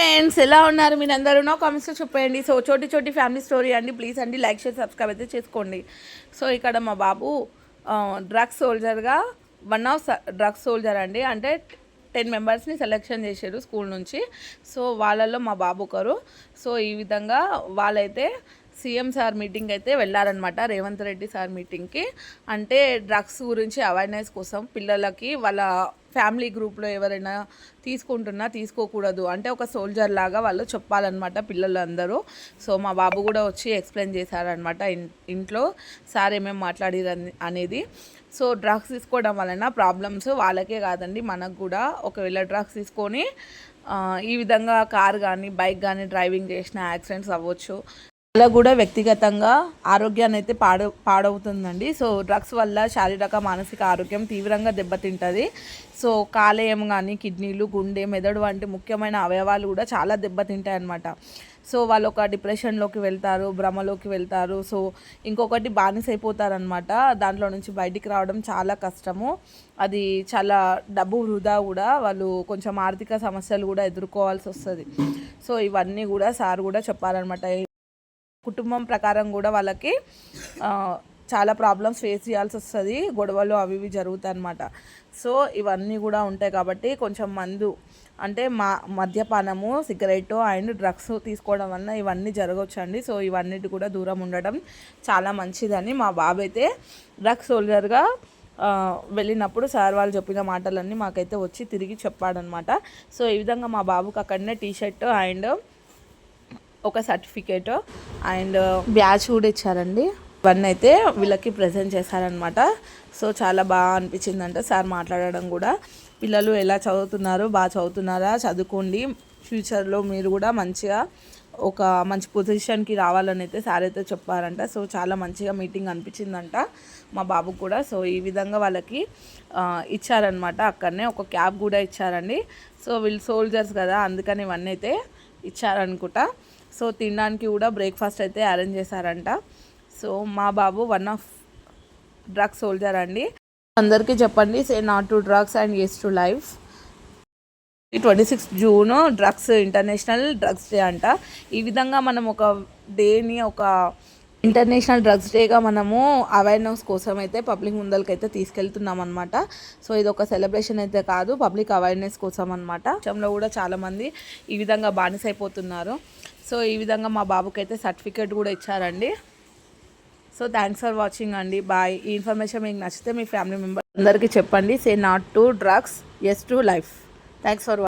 Friends ఎలా ఉన్నారు మీరు అందరూ నా కామెంట్స్లో చెప్పండి. సో చోటి చోటి ఫ్యామిలీ స్టోరీ అండి. ప్లీజ్ అండి లైక్ షేర్ సబ్స్క్రైబ్ అయితే చేసుకోండి. సో ఇక్కడ మా బాబు డ్రగ్స్ సోల్జర్గా డ్రగ్స్ సోల్జర్ అండి. అంటే 10 మెంబర్స్ని సెలెక్షన్ చేశారు స్కూల్ నుంచి. సో వాళ్ళల్లో మా బాబు ఒకరు. సో ఈ విధంగా వాళ్ళైతే సీఎం సార్ మీటింగ్ అయితే వెళ్ళారనమాట, రేవంత్ రెడ్డి సార్ మీటింగ్కి. అంటే డ్రగ్స్ గురించి అవేర్నెస్ కోసం పిల్లలకి వాళ్ళ ఫ్యామిలీ గ్రూప్లో ఎవరైనా తీసుకుంటున్నా తీసుకోకూడదు అంటే ఒక సోల్జర్ లాగా వాళ్ళు చెప్పాలన్నమాట పిల్లలందరూ. సో మా బాబు కూడా వచ్చి ఎక్స్ప్లెయిన్ చేశారనమాట ఇంట్లో సార్ ఏమేమి మాట్లాడారు అనేది. సో డ్రగ్స్ తీసుకోవడం వలన ప్రాబ్లమ్స్ వాళ్ళకే కాదండి మనకు కూడా. ఒకవేళ డ్రగ్స్ తీసుకొని ఈ విధంగా కార్ కానీ బైక్ కానీ డ్రైవింగ్ చేసిన యాక్సిడెంట్స్ అవ్వచ్చు. అలా కూడా వ్యక్తిగతంగా ఆరోగ్యాన్ని అయితే పాడవుతుందండి. సో డ్రగ్స్ వల్ల శారీరక మానసిక ఆరోగ్యం తీవ్రంగా దెబ్బతింటుంది. సో కాలేయం కానీ కిడ్నీలు గుండె మెదడు వంటి ముఖ్యమైన అవయవాలు కూడా చాలా దెబ్బతింటాయి అన్నమాట. సో వాళ్ళు ఒక డిప్రెషన్లోకి వెళ్తారు, భ్రమలోకి వెళ్తారు. సో ఇంకొకటి బానిస అయిపోతారనమాట. దాంట్లో నుంచి బయటికి రావడం చాలా కష్టము. అది చాలా డబ్బు వృధా కూడా. వాళ్ళు కొంచెం ఆర్థిక సమస్యలు కూడా ఎదుర్కోవాల్సి వస్తుంది. సో ఇవన్నీ కూడా సార్ కూడా చెప్పారనమాట. కుటుంబం ప్రకారం కూడా వాళ్ళకి చాలా ప్రాబ్లమ్స్ ఫేస్ చేయాల్సి వస్తుంది, గొడవలు అవి ఇవి జరుగుతాయి అన్నమాట. సో ఇవన్నీ కూడా ఉంటాయి కాబట్టి కొంచెం మందు అంటే మద్యపానము సిగరెట్ అండ్ డ్రగ్స్ తీసుకోవడం వల్ల ఇవన్నీ జరగవచ్చండి. సో ఇవన్నిటి కూడా దూరం ఉండడం చాలా మంచిదని మా బాబు అయితే డ్రగ్స్ సోల్జర్గా వెళ్ళినప్పుడు సార్ వాళ్ళు చెప్పిన మాటలన్నీ మాకైతే వచ్చి తిరిగి చెప్పాడనమాట. సో ఈ విధంగా మా బాబుకి అక్కడనే టీషర్ట్ అండ్ ఒక సర్టిఫికేట్ అండ్ బ్యాచ్ కూడా ఇచ్చారండి. ఇవన్నీ అయితే వీళ్ళకి ప్రజెంట్ చేశారనమాట. సో చాలా బాగా అనిపించిందంట సార్ మాట్లాడడం కూడా. పిల్లలు ఎలా చదువుతున్నారు, బాగా చదువుతున్నారా, చదువుకోండి, ఫ్యూచర్లో మీరు కూడా మంచిగా ఒక మంచి పొజిషన్కి రావాలని అయితే సార్ అయితే చెప్పారంట. సో చాలా మంచిగా మీటింగ్ అనిపించిందంట మా బాబుకు కూడా. సో ఈ విధంగా వాళ్ళకి ఇచ్చారనమాట. అక్కడనే ఒక క్యాబ్ కూడా ఇచ్చారండి. సో వీళ్ళు సోల్జర్స్ కదా, అందుకని ఇవన్నీ అయితే ఇచ్చారనుకుంటా. సో తినడానికి కూడా బ్రేక్ఫాస్ట్ అయితే అరేంజ్ చేశారంట. సో మా బాబు వన్ ఆఫ్ డ్రగ్స్ సోల్జర్ అండి. అందరికీ చెప్పండి, say not to drugs and yes to life. 26 June drugs international drugs day అంట. ఈ విధంగా మనం ఒక డేని ఒక ఇంటర్నేషనల్ డ్రగ్స్ డేగా మనము అవేర్నెస్ కోసం అయితే పబ్లిక్ ముందరికైతే తీసుకెళ్తున్నాం అనమాట. సో ఇది ఒక సెలబ్రేషన్ అయితే కాదు, పబ్లిక్ అవేర్నెస్ కోసం అనమాట. దేశంలో కూడా చాలామంది ఈ విధంగా బానిస అయిపోతున్నారు. సో ఈ విధంగా మా బాబుకి అయితే సర్టిఫికేట్ కూడా ఇచ్చారండి. సో థ్యాంక్స్ ఫర్ వాచింగ్ అండి, బాయ్. ఈ ఇన్ఫర్మేషన్ మీకు నచ్చితే మీ ఫ్యామిలీ మెంబర్ అందరికీ చెప్పండి. Say not to drugs, yes to life. Thanks for